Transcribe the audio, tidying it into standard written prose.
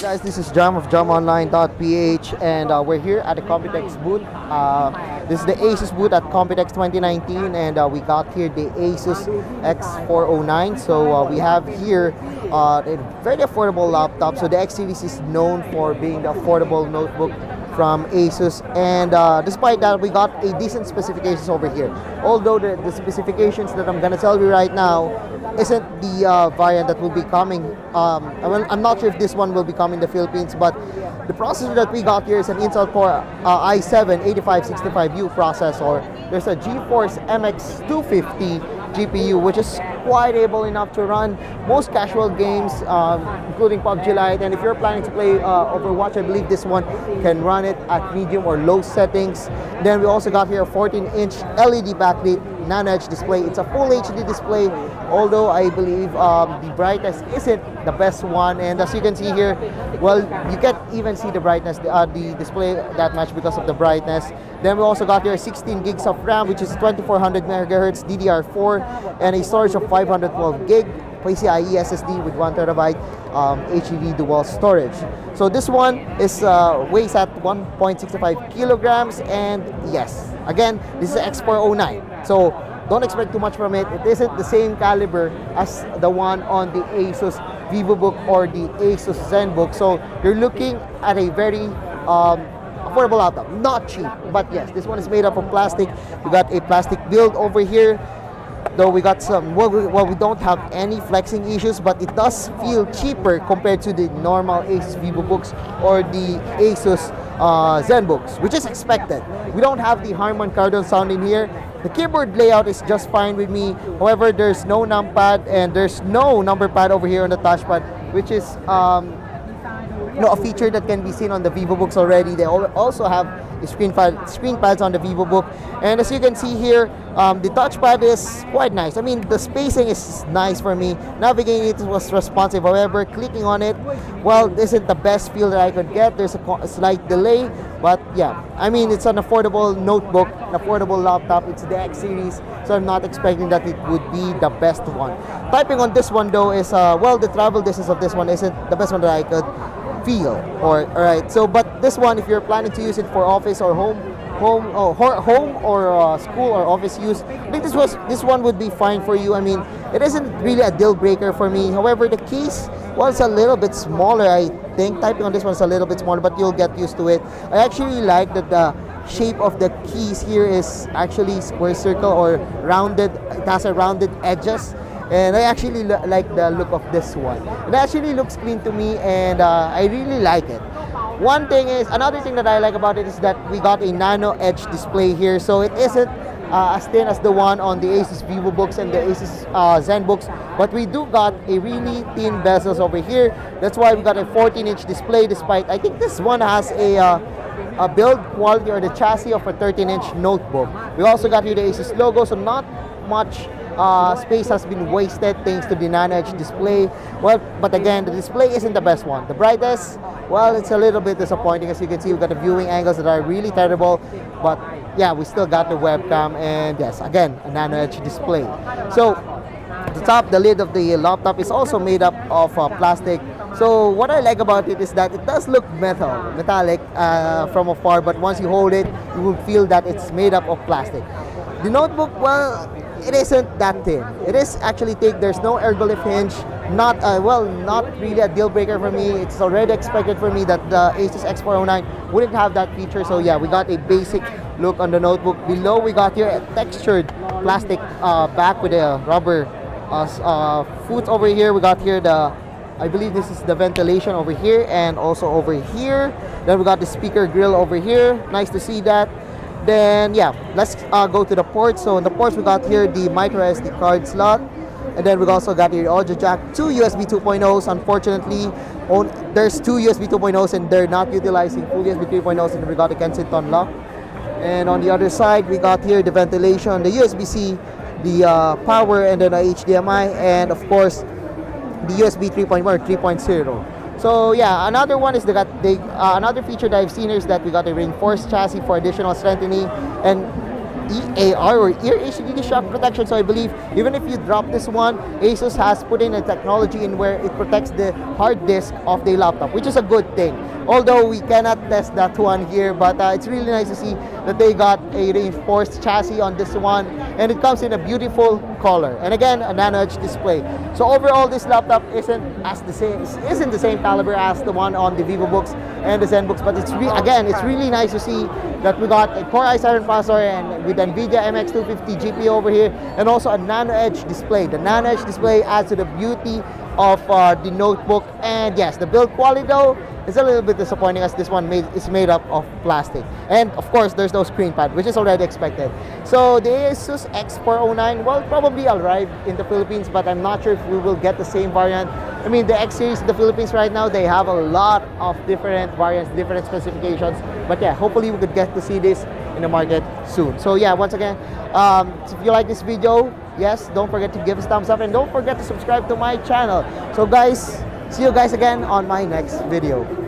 guys, this is Jam of jamonline.ph, and we're here at the Computex booth. This is the ASUS booth at Computex 2019, and we got here the ASUS X409. So we have here a very affordable laptop. So the X series is known for being the affordable notebook from ASUS, and despite that, we got a decent specifications over here. Although the specifications that I'm gonna tell you right now isn't the variant that will be coming. I'm not sure if this one will be coming in the Philippines, but the processor that we got here is an Intel Core i7-8565U processor. There's a GeForce MX250 GPU, which is quite able enough to run most casual games, including PUBG Lite. And if you're planning to play Overwatch, I believe this one can run it at medium or low settings. Then we also got here a 14-inch LED backlit Nano Edge display. It's a full HD display, although I believe the brightness isn't the best one. And as you can see here, well, you can't even see the brightness, the display that much because of the brightness. Then we also got here 16 gigs of RAM, which is 2400 megahertz DDR4, and a storage of 512 gig PCIe SSD with 1 terabyte HDD dual storage. So this one is weighs at 1.65 kilograms, and yes, again, this is X409. So don't expect too much from it. It isn't the same caliber as the one on the ASUS VivoBook or the ASUS ZenBook. So you're looking at a very affordable laptop, not cheap. But yes, this one is made up of plastic. We got a plastic build over here. Though we got some, well, we don't have any flexing issues, but it does feel cheaper compared to the normal ASUS VivoBooks or the ASUS ZenBooks, which is expected. We don't have the Harman Kardon sound in here. The keyboard layout is just fine with me. However, there's no numpad and there's no number pad over here on the touchpad, which is a feature that can be seen on the VivoBooks already. They also have screen pads on the VivoBook, and as you can see here, the touchpad is quite nice. I mean, the spacing is nice for me. Navigating it was responsive. However, clicking on it, well, isn't the best feel that I could get. There's a slight delay, but yeah, I mean, it's an affordable notebook, an affordable laptop. It's the X series, so I'm not expecting that it would be the best one. Typing on this one though is well, the travel distance of this one isn't the best one that I could feel. All right, so but this one, if you're planning to use it for office or home or school or office use, I think this one would be fine for you. I mean, it isn't really a deal breaker for me. However, the case was a little bit smaller. I think typing on this one is a little bit smaller, but you'll get used to it. I actually like that the shape of the keys here is actually square circle or rounded. It has a rounded edges. And I actually like the look of this one. It actually looks clean to me, and I really like it. Another thing that I like about it is that we got a Nano Edge display here, so it isn't as thin as the one on the ASUS VivoBooks and the ASUS ZenBooks, but we do got a really thin bezels over here. That's why we got a 14-inch display, despite I think this one has a build quality or the chassis of a 13-inch notebook. We also got here the ASUS logo, so not much space has been wasted thanks to the Nano Edge display. Well, but again, the display isn't the best one. The brightness, well, it's a little bit disappointing. As you can see, we've got the viewing angles that are really terrible, but yeah, we still got the webcam, and yes, again, a Nano Edge display. So the lid of the laptop is also made up of plastic. So what I like about it is that it does look metallic from afar, but once you hold it, you will feel that it's made up of plastic. The notebook, well, it isn't that thin. It is actually thick. There's no ergolift hinge. Not really a deal breaker for me. It's already expected for me that the ASUS X409 wouldn't have that feature. So yeah, we got a basic look on the notebook. Below, we got here a textured plastic back with a rubber foot over here. We got here I believe this is the ventilation over here and also over here. Then we got the speaker grill over here. Nice to see that. Then yeah, let's go to the ports. So in the ports, we got here the micro SD card slot, and then we also got here the audio jack, two USB 2.0s. Unfortunately, there's two USB 2.0s and they're not utilizing full USB 3.0s, and we got the Kensington lock. And on the other side, we got here the ventilation, the USB-C, the power, and then a HDMI, and of course the USB 3.1 or 3.0. So yeah, another one is another feature that I've seen here is that we got a reinforced chassis for additional strengthening, and EAR or ear HDD shock protection. So I believe even if you drop this one, ASUS has put in a technology in where it protects the hard disk of the laptop, which is a good thing. Although we cannot test that one here, but it's really nice to see that they got a reinforced chassis on this one, and it comes in a beautiful color. And again, a nano edge display. So overall, this laptop isn't the same caliber as the one on the VivoBooks and the ZenBooks, but it's really nice to see that we got a Core i7 processor and with Nvidia MX250 GPU over here, and also a nano edge display. The nano edge display adds to the beauty of the notebook. And yes, the build quality though is a little bit disappointing, as this one is made up of plastic, and of course there's no screen pad, which is already expected. So the ASUS X409 will probably arrive in the Philippines, but I'm not sure if we will get the same variant. I mean, the X series in the Philippines right now, they have a lot of different variants, different specifications, but yeah, hopefully we could get to see this in the market soon. So yeah, once again, if you like this video, yes, don't forget to give us a thumbs up, and don't forget to subscribe to my channel. So guys, see you guys again on my next video.